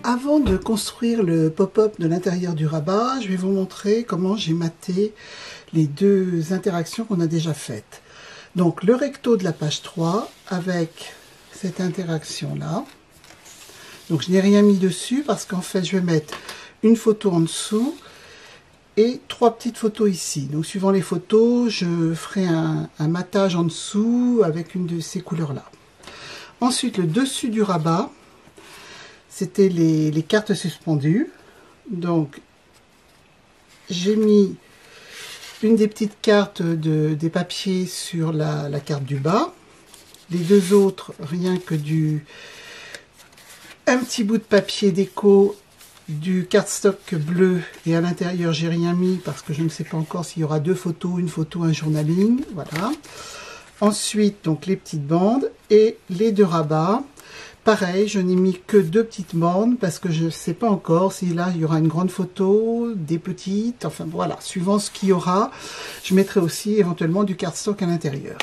Avant de construire le pop-up de l'intérieur du rabat, je vais vous montrer comment j'ai maté les deux interactions qu'on a déjà faites. Donc le recto de la page 3 avec cette interaction-là. Donc je n'ai rien mis dessus parce qu'en fait je vais mettre une photo en dessous et trois petites photos ici. Donc suivant les photos, je ferai un matage en dessous avec une de ces couleurs-là. Ensuite le dessus du rabat, c'était les cartes suspendues. Donc j'ai mis une des petites cartes des papiers sur la carte du bas. Les deux autres, rien que un petit bout de papier déco, du cardstock bleu, et à l'intérieur j'ai rien mis parce que je ne sais pas encore s'il y aura deux photos, une photo, un journaling, voilà. Ensuite donc les petites bandes et les deux rabats. Pareil, je n'ai mis que deux petites bandes parce que je ne sais pas encore si là il y aura une grande photo, des petites, enfin voilà, suivant ce qu'il y aura, je mettrai aussi éventuellement du cardstock à l'intérieur.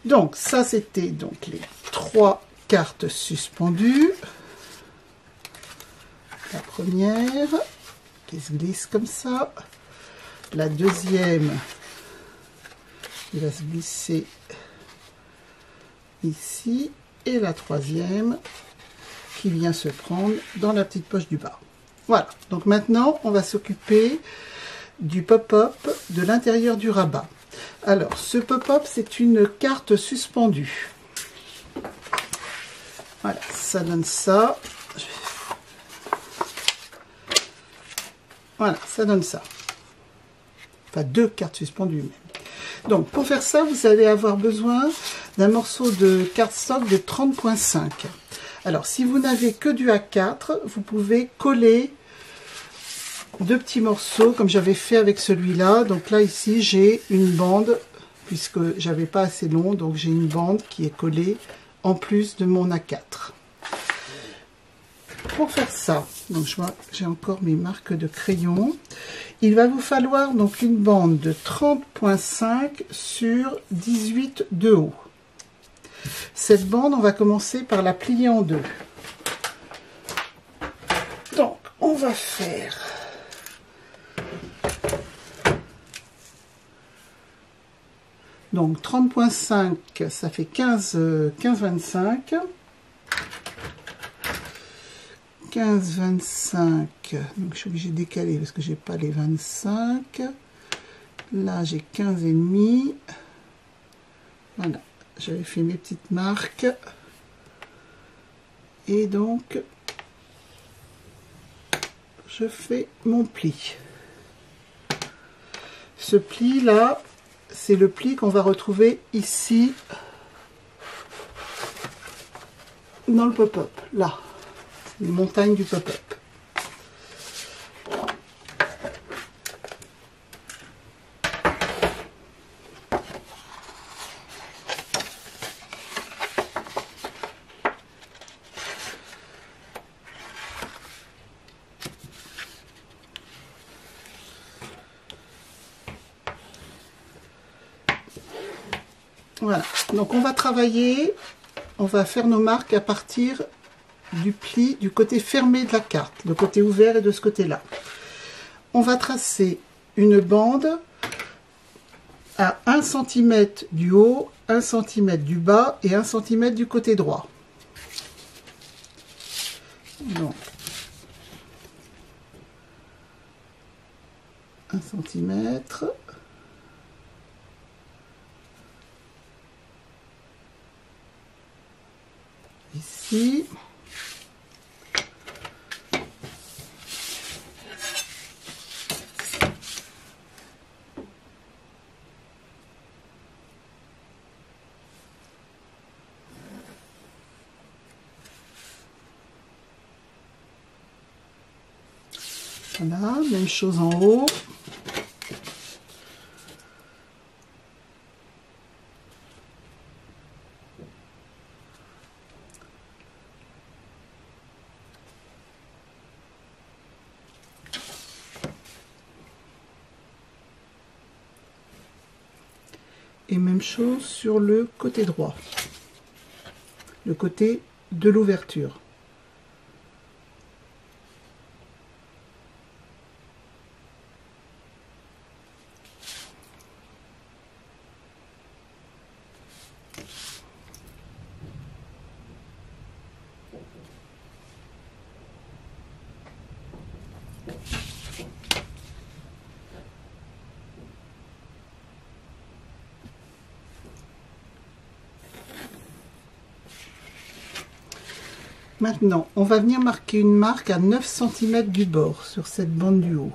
Donc ça c'était donc les trois cartes suspendues. La première qui se glisse comme ça, la deuxième qui va se glisser ici, et la troisième qui vient se prendre dans la petite poche du bas. Voilà, donc maintenant on va s'occuper du pop-up de l'intérieur du rabat. Alors ce pop-up c'est une carte suspendue. Voilà, ça donne ça. Voilà, ça donne ça. Enfin deux cartes suspendues même. Donc pour faire ça, vous allez avoir besoin d'un morceau de cardstock de 30,5. Alors si vous n'avez que du A4, vous pouvez coller deux petits morceaux comme j'avais fait avec celui-là. Donc là ici j'ai une bande, puisque j'avais pas assez long, donc j'ai une bande qui est collée en plus de mon A4. Pour faire ça, donc je vois j'ai encore mes marques de crayon. Il va vous falloir donc une bande de 30,5 sur 18 de haut. Cette bande, on va commencer par la plier en deux. Donc, on va faire donc 30,5, ça fait 15,25. 15,25, donc je suis obligée de décaler parce que j'ai pas les 25. Là j'ai 15,5. Voilà, j'avais fait mes petites marques. Et donc je fais mon pli. Ce pli là, c'est le pli qu'on va retrouver ici dans le pop-up, là. Les montagnes du pop-up. Voilà, donc on va travailler, on va faire nos marques à partir du pli du côté fermé de la carte, le côté ouvert est de ce côté là. On va tracer une bande à 1 cm du haut, 1 cm du bas et 1 cm du côté droit. Donc 1 cm, ici. Voilà, même chose en haut. Et même chose sur le côté droit, le côté de l'ouverture. Maintenant, on va venir marquer une marque à 9 cm du bord sur cette bande du haut.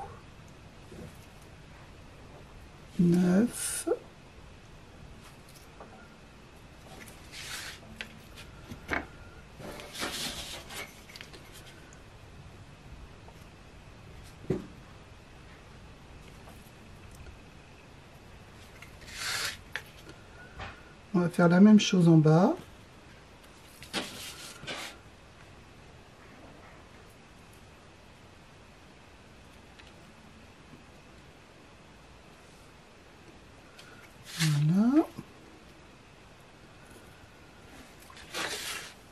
9. On va faire la même chose en bas. Voilà.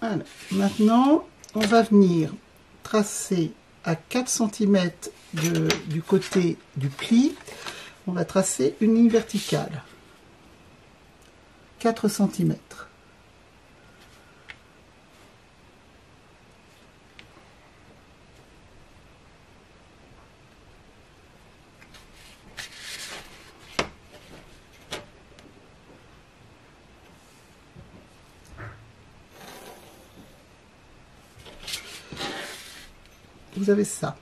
Voilà. Maintenant, on va venir tracer à 4 cm du côté du pli. On va tracer une ligne verticale. 4 cm. Vous avez ça.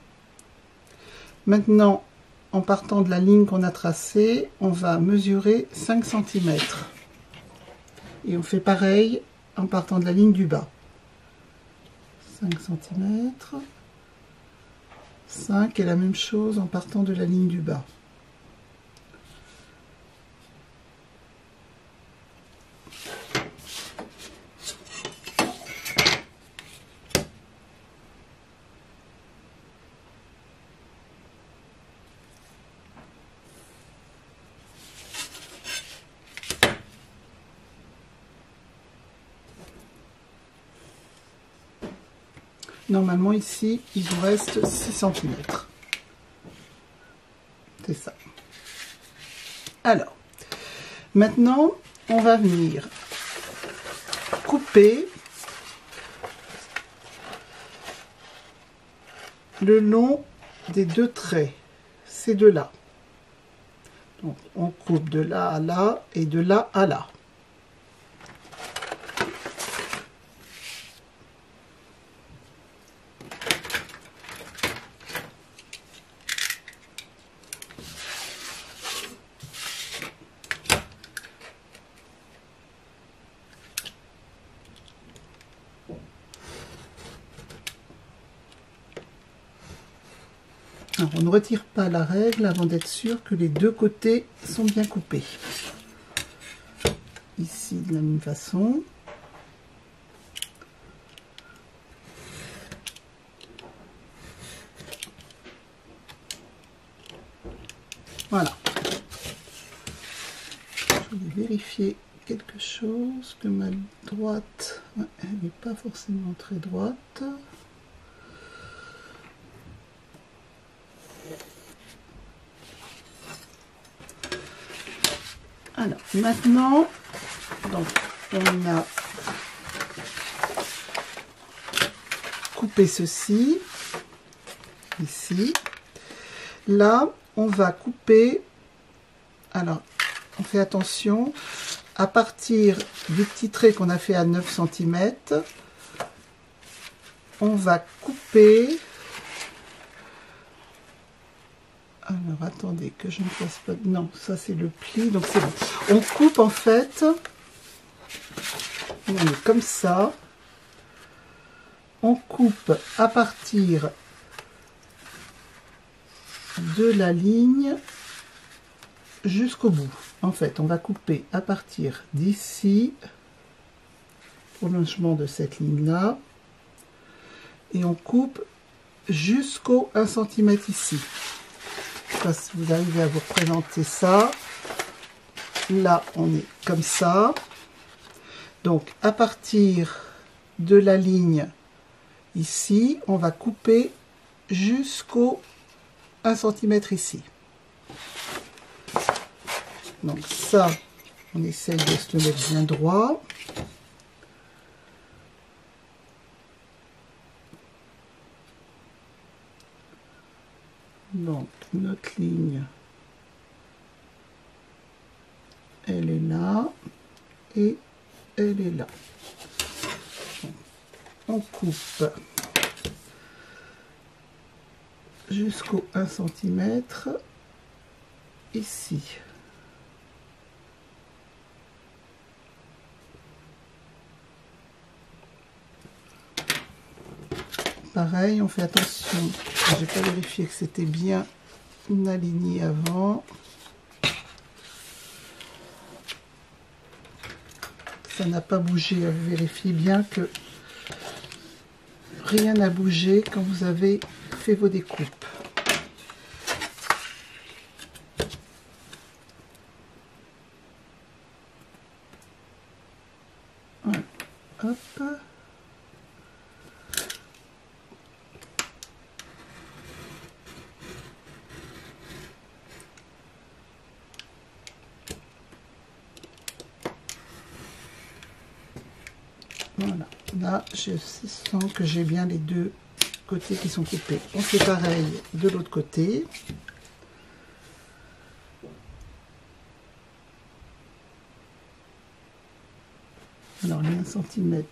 Maintenant, en partant de la ligne qu'on a tracée, on va mesurer 5 cm. Et on fait pareil en partant de la ligne du bas. 5 cm. 5 et la même chose en partant de la ligne du bas. Normalement ici, il vous reste 6 cm. C'est ça. Alors, maintenant, on va venir couper le long des deux traits, ces deux-là. Donc, on coupe de là à là et de là à là. Alors, on ne retire pas la règle avant d'être sûr que les deux côtés sont bien coupés. Ici, de la même façon. Voilà. Je vais vérifier quelque chose, que ma droite, elle n'est pas forcément très droite. Alors, maintenant, donc, on a coupé ceci, ici. Là, on va couper, alors, on fait attention, à partir du petit trait qu'on a fait à 9 cm, on va couper. Alors, attendez, que je ne fasse pas... Non, ça c'est le pli, donc c'est bon. On coupe en fait, on est comme ça. On coupe à partir de la ligne jusqu'au bout. En fait, on va couper à partir d'ici, prolongement de cette ligne-là, et on coupe jusqu'au 1 cm ici. Si vous arrivez à vous représenter ça, là on est comme ça, donc à partir de la ligne ici, on va couper jusqu'au 1 cm ici. Donc ça, on essaye de se le mettre bien droit. Donc notre ligne, elle est là et elle est là. on coupe jusqu'au 1 cm ici. Pareil, on fait attention. J'ai pas vérifié que c'était bien aligné avant. Ça n'a pas bougé. Vérifiez bien que rien n'a bougé quand vous avez fait vos découpes. Voilà. Hop. Voilà, là je sens que j'ai bien les deux côtés qui sont coupés. On fait pareil de l'autre côté. Alors les 1 cm.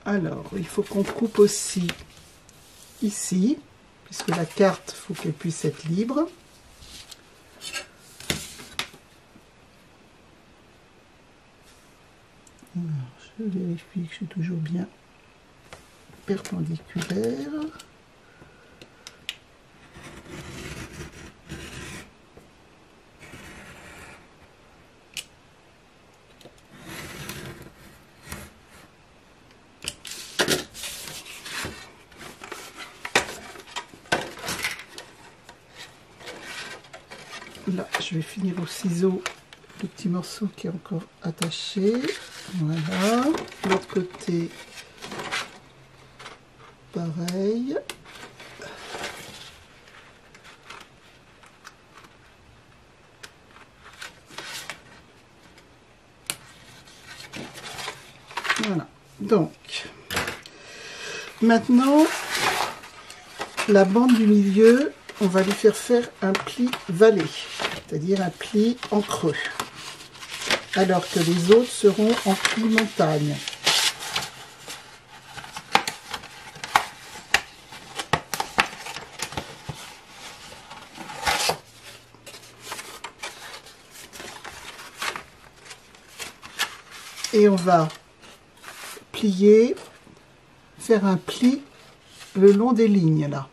Alors, il faut qu'on coupe aussi ici, puisque la carte, il faut qu'elle puisse être libre. Alors, je vérifie que je suis toujours bien perpendiculaire. Là, je vais finir au ciseau le petit morceau qui est encore attaché. Voilà. L'autre côté, pareil. Voilà. Donc, maintenant, la bande du milieu, on va lui faire un pli vallée, c'est-à-dire un pli en creux, alors que les autres seront en pli montagne. Et on va plier, faire un pli le long des lignes là.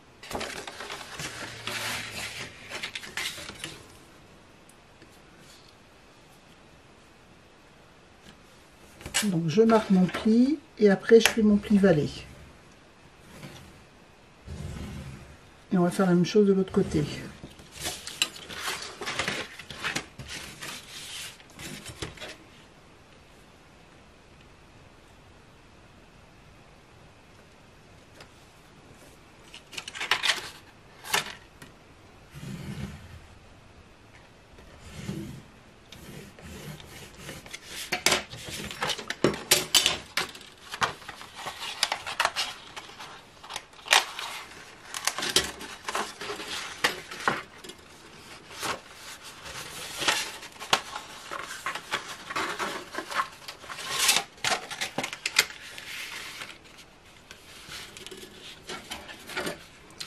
Donc je marque mon pli et après je fais mon pli vallée. Et on va faire la même chose de l'autre côté.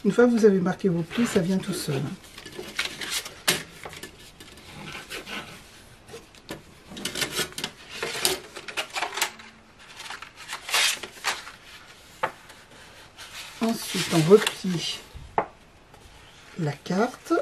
Une fois que vous avez marqué vos plis, ça vient tout seul. Ensuite, on replie la carte.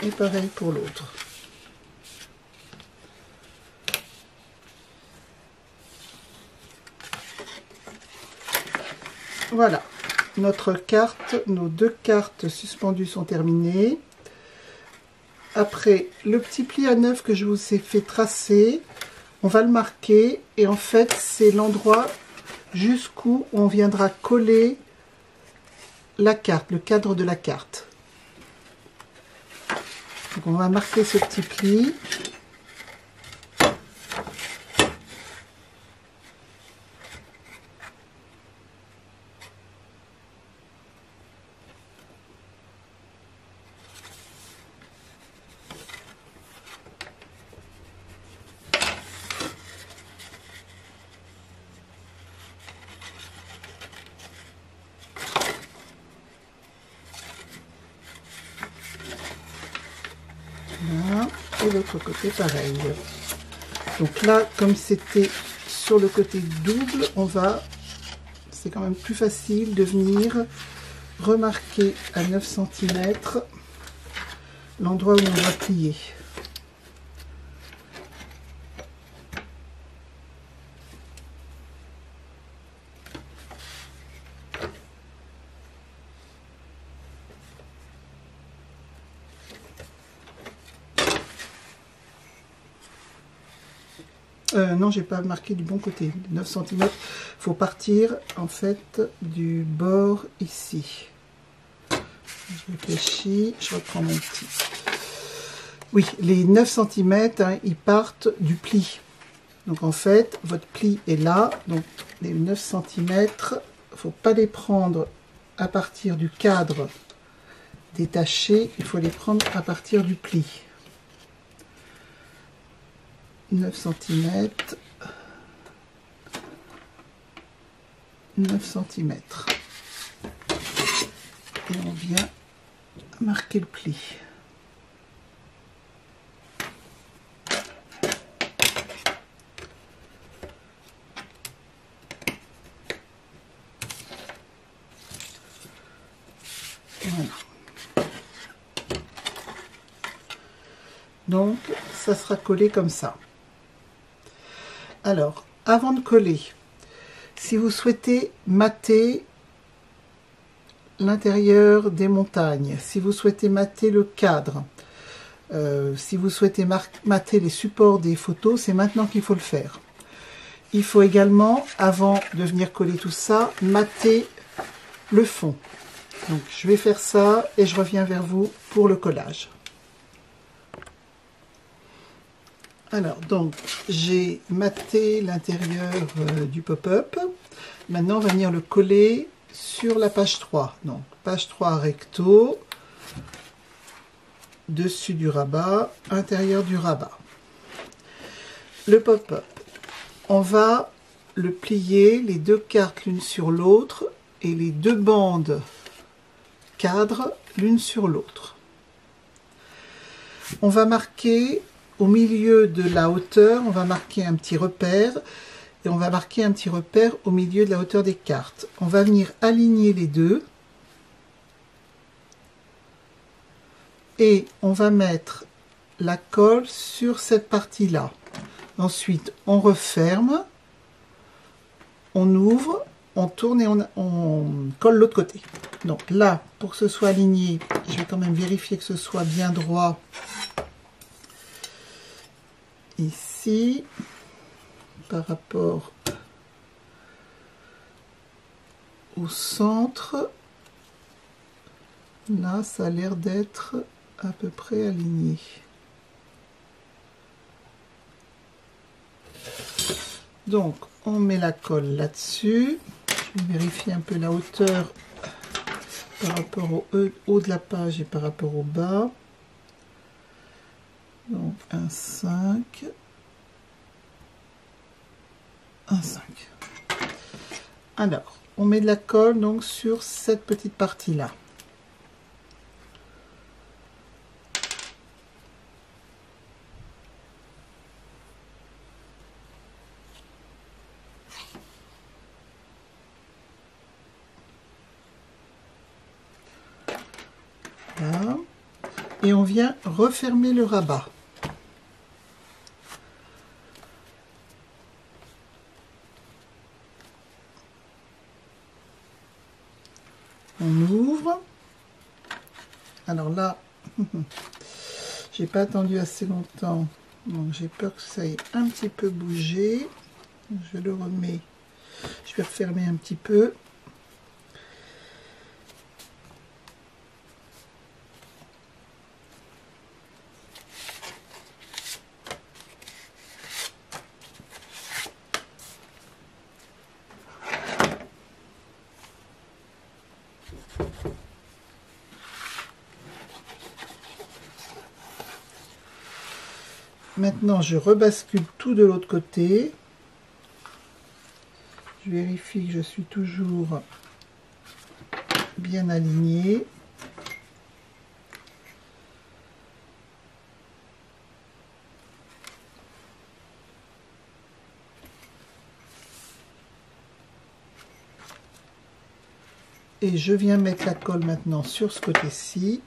Et pareil pour l'autre. Voilà, notre carte, nos deux cartes suspendues sont terminées. après le petit pli à 9 que je vous ai fait tracer, on va le marquer et en fait c'est l'endroit jusqu'où on viendra coller la carte, le cadre de la carte. Donc on va marquer ce petit pli. Voilà. Et l'autre côté pareil. Donc là, comme c'était sur le côté double, c'est quand même plus facile de venir remarquer à 9 cm l'endroit où on va plier. Non, j'ai pas marqué du bon côté. 9 cm, il faut partir en fait du bord ici. Je réfléchis, je reprends mon petit. Oui, les 9 cm, hein, ils partent du pli. Donc en fait, votre pli est là. Donc les 9 cm, il ne faut pas les prendre à partir du cadre détaché, il faut les prendre à partir du pli. 9 cm. 9 cm. Et on vient marquer le pli. Voilà. Donc, ça sera collé comme ça. Alors, avant de coller, si vous souhaitez mater l'intérieur des montagnes, si vous souhaitez mater le cadre, si vous souhaitez mater les supports des photos, c'est maintenant qu'il faut le faire. Il faut également, avant de venir coller tout ça, mater le fond. Donc je vais faire ça et je reviens vers vous pour le collage. Alors donc j'ai maté l'intérieur du pop-up. Maintenant on va venir le coller sur la page 3. Donc page 3 recto, dessus du rabat, intérieur du rabat. Le pop-up, on va le plier les deux cartes l'une sur l'autre et les deux bandes cadres l'une sur l'autre. On va marquer au milieu de la hauteur, on va marquer un petit repère et on va marquer un petit repère au milieu de la hauteur des cartes. On va venir aligner les deux et on va mettre la colle sur cette partie-là. Ensuite, on referme, on ouvre, on tourne et on colle l'autre côté. Donc là, pour que ce soit aligné, je vais quand même vérifier que ce soit bien droit. Ici, par rapport au centre, là, ça a l'air d'être à peu près aligné. Donc, on met la colle là-dessus. Je vais vérifier un peu la hauteur par rapport au haut de la page et par rapport au bas. Donc, un 5. Un 5. Alors, on met de la colle donc sur cette petite partie-là. Voilà. Et on vient refermer le rabat. On ouvre. Alors là, J'ai pas attendu assez longtemps, donc j'ai peur que ça ait un petit peu bougé. Je le remets, je vais refermer un petit peu. Maintenant, je rebascule tout de l'autre côté. Je vérifie que je suis toujours bien aligné. Et je viens mettre la colle maintenant sur ce côté-ci.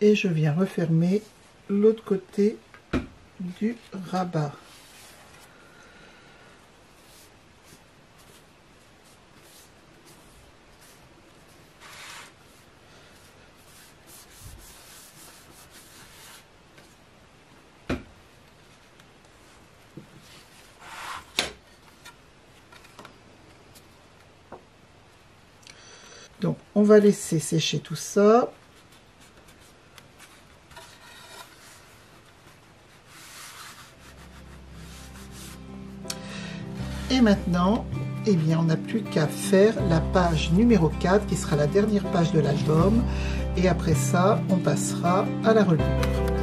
Et je viens refermer l'autre côté du rabat. Donc on va laisser sécher tout ça. Et maintenant, eh bien, on n'a plus qu'à faire la page numéro 4 qui sera la dernière page de l'album. Et après ça, on passera à la reliure.